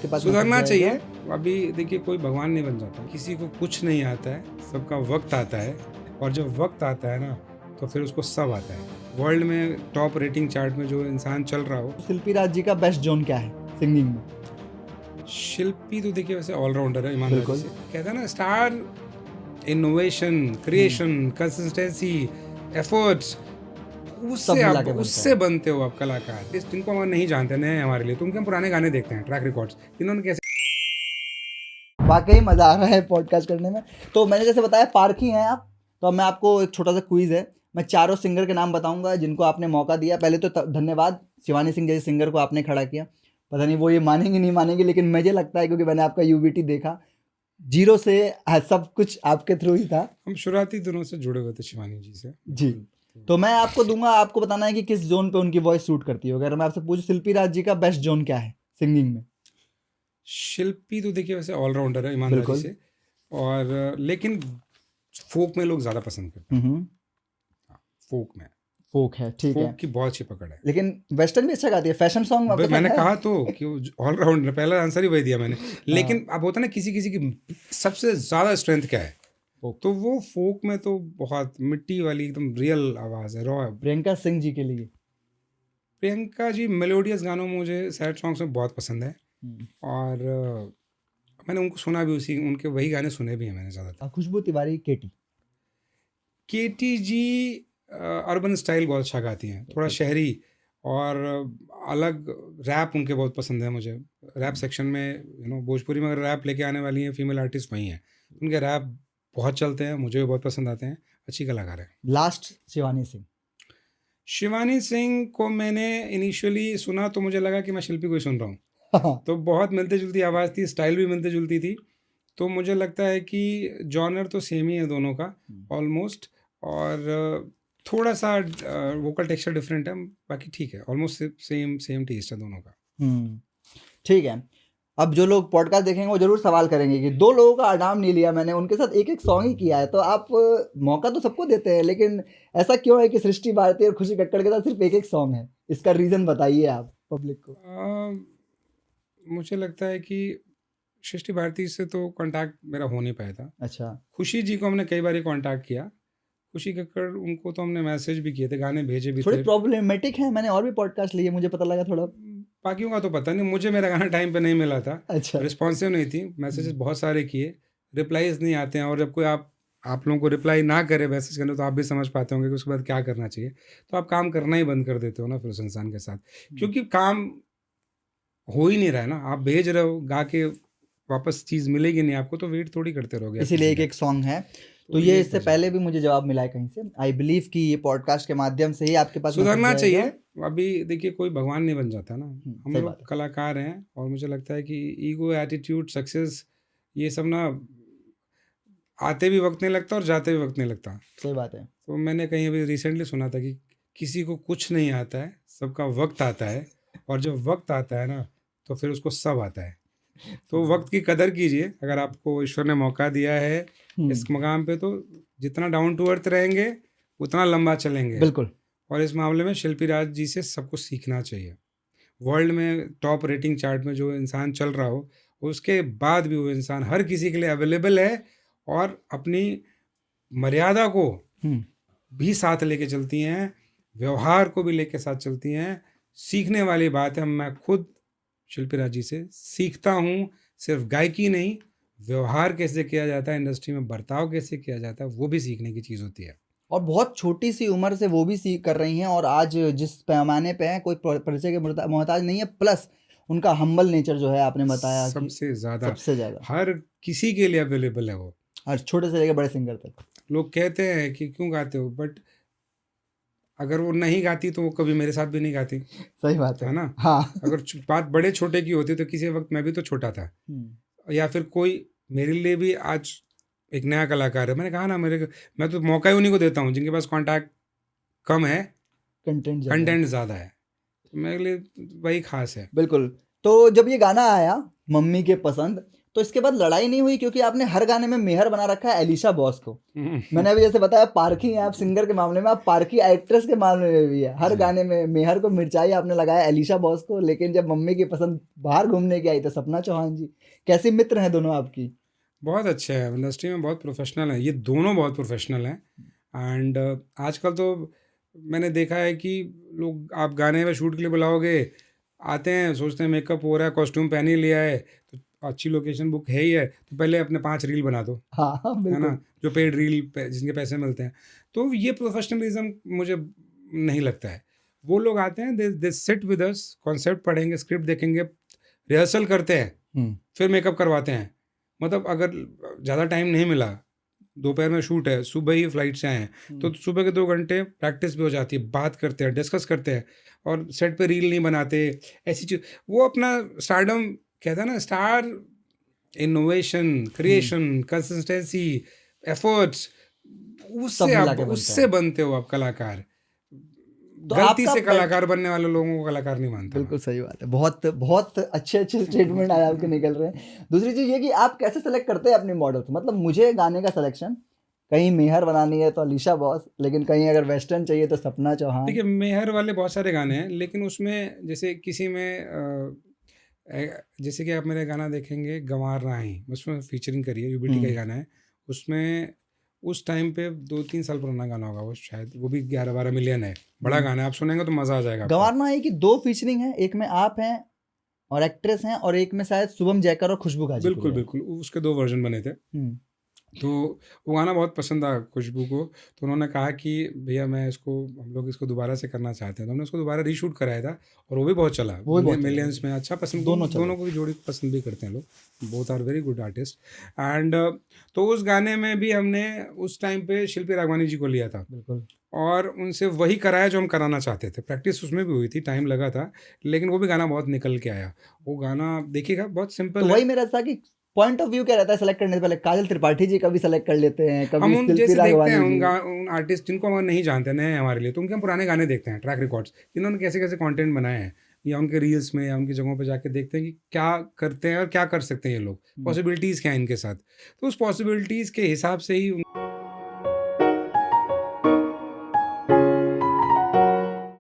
के पास सुधरना मैसेज जाएगा। चाहिए। अभी देखिए, कोई भगवान नहीं बन जाता, किसी को कुछ नहीं आता है, सबका वक्त आता है। और जब वक्त आता है ना, तो फिर उसको सब आता है। वर्ल्ड में टॉप रेटिंग चार्ट में जो इंसान चल रहा हो, शिल्पी राज जी का बेस्ट जोन क्या है सिंगिंग में? शिल्पी तो देखिए वैसे ऑलराउंडर है, ईमानदारी बिल्कुल। से कहते हैं ना, star innovation, creation, consistency, efforts, सब उससे मिला आप के बनता उससे है। बनते हो आप कलाकार। जिनको हम नहीं जानते, नए हैं हमारे लिए, तो उनके हम पुराने गाने देखते हैं, ट्रैक रिकॉर्ड्स, इन्होंने कैसे। वाकई मजा आ रहा है पॉडकास्ट करने में। तो मैंने जैसे बताया पारखी हैं आप, तो अब मैं आपको एक छोटा सा क्विज है। मैं चारों सिंगर के नाम बताऊंगा जिनको आपने मौका दिया। पहले तो धन्यवाद, शिवानी सिंह जैसे सिंगर को आपने खड़ा किया। पता नहीं वो ये मानेंगे नहीं मानेंगे, लेकिन मुझे लगता है क्योंकि मैंने आपका यूबीटी देखा, जीरो से सब कुछ आपके थ्रू ही था। हम शुरुआती दिनों से जुड़े हुए थे शिवानी जी से। जी। तो मैं आपको दूंगा, आपको बताना है कि किस जोन पे उनकी वॉइस सूट करती है। अगर मैं आपसे पूछूं शिल्पी राज जी का बेस्ट जोन क्या है सिंगिंग में? शिल्पी तो देखिए वैसे ऑलराउंडर है, ईमानदारी बिल्कुल। से। और लेकिन फोक में लोग ज़्यादा पसंद करते हैं। फोक में, फोक है, ठीक है। फोक की बहुत अच्छी पकड़ है। लेकिन वेस्टर्न भी अच्छा गाती है, फैशन सॉन्ग आपके साथ मैंने है? कहा तो कि ऑलराउंडर, पहला आंसर ही वही दिया मैंने। लेकिन हाँ। अब होता है ना, किसी किसी की सबसे ज़्यादा स्ट्रेंथ क्या है, फोक। तो वो फोक में तो बहुत मिट्टी वाली एकदम रियल आवाज़ है, रॉ है। प्रियंका सिंह जी के लिए? प्रियंका जी मेलोडियस गानों में, मुझे सैड सॉन्ग्स में बहुत पसंद है। और मैंने उनको सुना भी, उसी उनके वही गाने सुने भी हैं मैंने ज़्यादातर। खुशबू तिवारी केटी? केटी जी अर्बन स्टाइल बहुत अच्छा गाती हैं, थोड़ा शहरी और अलग। रैप उनके बहुत पसंद है मुझे। रैप सेक्शन में भोजपुरी में अगर रैप लेके आने वाली हैं फीमेल आर्टिस्ट वही हैं। उनके रैप बहुत चलते हैं, मुझे भी बहुत पसंद आते हैं, अच्छी कलाकार है। लास्ट शिवानी सिंह? शिवानी सिंह को मैंने इनिशियली सुना तो मुझे लगा कि मैं शिल्पी को ही सुन रहा हूँ। हाँ। तो बहुत मिलती जुलती आवाज़ थी, स्टाइल भी मिलती जुलती थी। तो मुझे लगता है कि जॉनर तो सेम ही है दोनों का ऑलमोस्ट। और थोड़ा सा वोकल टेक्सचर डिफरेंट है, बाकी ठीक है, ऑलमोस्ट सेम सेम टेस्ट है दोनों का। ठीक है। अब जो लोग पॉडकास्ट देखेंगे वो जरूर सवाल करेंगे कि दो लोगों का नाम नहीं लिया मैंने, उनके साथ एक एक सॉन्ग ही किया है। तो आप मौका तो सबको देते हैं, लेकिन ऐसा क्यों है कि सृष्टि भारती और खुशी कक्कड़ के साथ सिर्फ एक एक सॉन्ग है? इसका रीजन बताइए आप पब्लिक को। मुझे लगता है कि सृष्टि भारती से तो कांटेक्ट मेरा हो नहीं पाया था। अच्छा। खुशी जी को हमने कई बार कांटेक्ट किया, खुशी कक्कड़ उनको तो हमने मैसेज भी किए थे, गाने भेजे भी थोड़ी थे। प्रॉब्लमेटिक है, मैंने और भी पॉडकास्ट लिए, मुझे पता लगा थोड़ा। बाकियों का तो पता नहीं, मुझे मेरा गाना टाइम पे नहीं मिला था, अच्छा। रिस्पॉन्सिव नहीं थी, मैसेजेस बहुत सारे किए, रिप्लाईज नहीं आते हैं। और जब कोई आप लोगों को रिप्लाई ना करे मैसेज करने, तो आप भी समझ पाते होंगे कि उसके बाद क्या करना चाहिए। तो आप काम करना ही बंद कर देते हो ना फिर उस इंसान के साथ, क्योंकि काम हो ही नहीं रहा है ना। आप भेज रहे हो, गा के वापस चीज़ मिलेगी नहीं आपको, तो वेट थोड़ी करते रहोगे आप इसीलिए किसी एक का। एक सॉन्ग है। तो तो ये ये इससे वजह है। पहले भी मुझे जवाब मिला है कहीं से। आई बिलीव कि ये पॉडकास्ट के माध्यम से ही आपके पास मैसेज सुधरना जाएगा। चाहिए। अभी देखिए, कोई भगवान नहीं बन जाता ना, हम सही लोग बात है। कलाकार हैं। और मुझे लगता है कि ईगो, एटीट्यूड, सक्सेस, ये सब ना आते भी वक्त नहीं लगता और जाते भी वक्त नहीं लगता। सही बात है। तो मैंने कहीं अभी रिसेंटली सुना था कि किसी को कुछ नहीं आता है, सबका वक्त आता है। और जब वक्त आता है ना, तो फिर उसको सब आता है। तो वक्त की कदर कीजिए, अगर आपको ईश्वर ने मौका दिया है इस मकाम पे, तो जितना डाउन टू अर्थ रहेंगे उतना लंबा चलेंगे। बिल्कुल। और इस मामले में शिल्पी राज जी से सबको सीखना चाहिए। वर्ल्ड में टॉप रेटिंग चार्ट में जो इंसान चल रहा हो, उसके बाद भी वो इंसान हर किसी के लिए अवेलेबल है। और अपनी मर्यादा को भी साथ लेके चलती हैं, व्यवहार को भी लेके साथ चलती हैं। सीखने वाली बात है, मैं खुद शिल्पी राज जी से सीखता हूँ। सिर्फ गायकी नहीं, व्यवहार कैसे किया जाता है, इंडस्ट्री में बर्ताव कैसे किया जाता है, वो भी सीखने की चीज़ होती है। और बहुत छोटी सी उम्र से वो भी सीख कर रही हैं, और आज जिस पैमाने पे हैं कोई परिचय के मोहताज नहीं है। प्लस उनका हम्बल नेचर जो है, आपने बताया कि सबसे ज़्यादा, सबसे ज़्यादा हर किसी के लिए अवेलेबल है वो, हर छोटे से लेकर बड़े सिंगर तक। लोग कहते हैं कि क्यों गाते हो, बट अगर वो नहीं गाती तो वो कभी मेरे साथ भी नहीं गाती, सही बात है है। ना। हाँ। अगर बात बड़े छोटे की होती तो किसी वक्त मैं भी तो छोटा था। या फिर कोई मेरे लिए भी आज एक नया कलाकार है, मैंने कहा ना, मैं तो मौका ही उन्हीं को देता हूँ जिनके पास कांटेक्ट कम है, कंटेंट ज़्यादा है। तो मेरे लिए वही खास है। बिल्कुल। तो जब ये गाना आया मम्मी के पसंद, तो इसके बाद लड़ाई नहीं हुई क्योंकि आपने हर गाने में मेहर बना रखा है एलिशा बॉस को। मैंने अभी जैसे बताया पारखी हैं आप सिंगर के मामले में, आप पारखी एक्ट्रेस के मामले में भी है। हर गाने में मेहर को मिर्चाई आपने लगाया एलिशा बॉस को, लेकिन जब मम्मी की पसंद बाहर घूमने की आई तो सपना चौहान जी। कैसी मित्र हैं दोनों आपकी? बहुत अच्छे हैं, इंडस्ट्री में बहुत प्रोफेशनल हैं, ये दोनों बहुत प्रोफेशनल हैं। एंड आजकल तो मैंने देखा है कि लोग आप गाने में शूट के लिए बुलाओगे, आते हैं सोचते हैं मेकअप हो रहा है, कॉस्ट्यूम पहन ही लिया है, तो अच्छी लोकेशन बुक है ही है, तो पहले अपने 5 रील बना दो, हाँ हाँ है बिल्कुल। ना, जो पेड रील जिनके पैसे मिलते हैं। तो ये प्रोफेशनलिज्म मुझे नहीं लगता है। वो लोग आते हैं, they sit with us, concept पढ़ेंगे, स्क्रिप्ट देखेंगे, रिहर्सल करते हैं, फिर मेकअप करवाते हैं। मतलब अगर ज़्यादा टाइम नहीं मिला, दोपहर में शूट है, सुबह ही फ्लाइट से आए हैं, तो सुबह के 2 घंटे प्रैक्टिस भी हो जाती है, बात करते हैं, डिस्कस करते हैं, और सेट पे रील नहीं बनाते, ऐसी चीज। वो अपना स्टारडम कहता है ना, star innovation, creation, consistency, efforts, सब मिला के बनता उससे है। बनते हो आप कलाकार। तो गलती आपका से कलाकार बनने वाले लोगों को कलाकार नहीं मानता मैं। बिल्कुल सही बात है। बहुत बहुत अच्छे स्टेटमेंट आए आपके निकल रहे हैं। दूसरी चीज़ ये कि आप कैसे सेलेक्ट करते हैं अपनी मॉडल्स? मतलब मुझे गाने का सिलेक्शन कहीं मेहर बनानी है तो अलीशा बॉस, लेकिन कहीं अगर वेस्टर्न चाहिए तो सपना चौहान। देखिए, मेहर वाले बहुत सारे गाने हैं, लेकिन उसमें जैसे किसी में जैसे कि आप मेरा गाना देखेंगे गंवार राही, उसमें फीचरिंग करी है, यूबीटी का ही गाना है। उसमें उस टाइम पे 2-3 साल पुराना गाना होगा वो, शायद वो भी 11-12 मिलियन है, बड़ा गाना है, आप सुनेंगे तो मज़ा आ जाएगा आपको। गंवार माही की 2 फीचरिंग है, एक में आप हैं और एक्ट्रेस हैं, और एक में शायद शुभम जयकर और खुशबू गाजीपुरी बिल्कुल है। बिल्कुल, उसके 2 वर्जन बने थे। हम्म, तो वो गाना बहुत पसंद आया खुशबू को, तो उन्होंने कहा कि भैया मैं इसको, हम लोग इसको दोबारा से करना चाहते हैं, तो हमने उसको दोबारा रीशूट कराया था, और वो भी बहुत चला, वो भी बहुत चला। मिलियंस में अच्छा पसंद, दोनों चले। दोनों को भी जोड़ी पसंद भी करते हैं लोग, both are very good artist. And तो उस गाने में भी हमने उस टाइम पे शिल्पी राघवानी जी को लिया था, बिल्कुल। और उनसे वही कराया जो हम कराना चाहते थे। प्रैक्टिस उसमें भी हुई थी, टाइम लगा था, लेकिन वो भी गाना बहुत निकल के आया। वो गाना देखिएगा, बहुत तो सिंपल है। वही मेरा था कि पॉइंट ऑफ व्यू क्या रहता है सेलेक्ट करने से पहले? काजल त्रिपाठी जी का भी सेलेक्ट कर लेते हैं, हम कभी उन शिल्पी जैसे देखते हैं राघवानी जी। उन आर्टिस्ट जिनको हम नहीं जानते, नए हैं हमारे लिए, तो उनके हम पुराने गाने देखते हैं, ट्रैक रिकॉर्ड्स, इन्होंने कैसे कैसे कंटेंट बनाए हैं, या उनके रील्स में या उनकी जगहों पे जाके देखते हैं कि क्या करते हैं और क्या कर सकते हैं ये लोग, पॉसिबिलिटीज़ क्या है इनके साथ। तो उस पॉसिबिलिटीज़ के हिसाब से ही